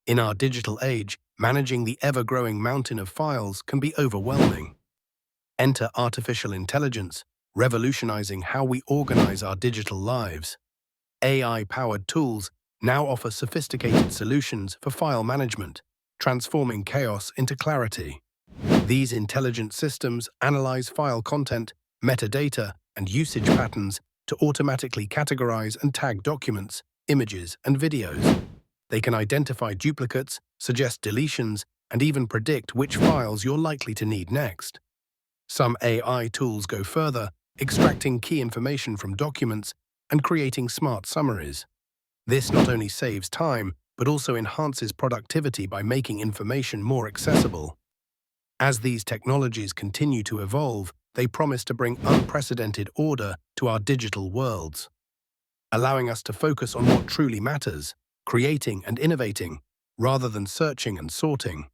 In our digital age, managing the ever-growing mountain of files can be overwhelming. Enter artificial intelligence, revolutionizing how we organize our digital lives. AI-powered tools now offer sophisticated solutions for file management, transforming chaos into clarity. These intelligent systems analyze file content, metadata, and usage patterns to automatically categorize and tag documents, images, and videos. They can identify duplicates, suggest deletions, and even predict which files you're likely to need next. Some AI tools go further, extracting key information from documents and creating smart summaries. This not only saves time, but also enhances productivity by making information more accessible. As these technologies continue to evolve, they promise to bring unprecedented order to our digital worlds, allowing us to focus on what truly matters, creating and innovating, rather than searching and sorting.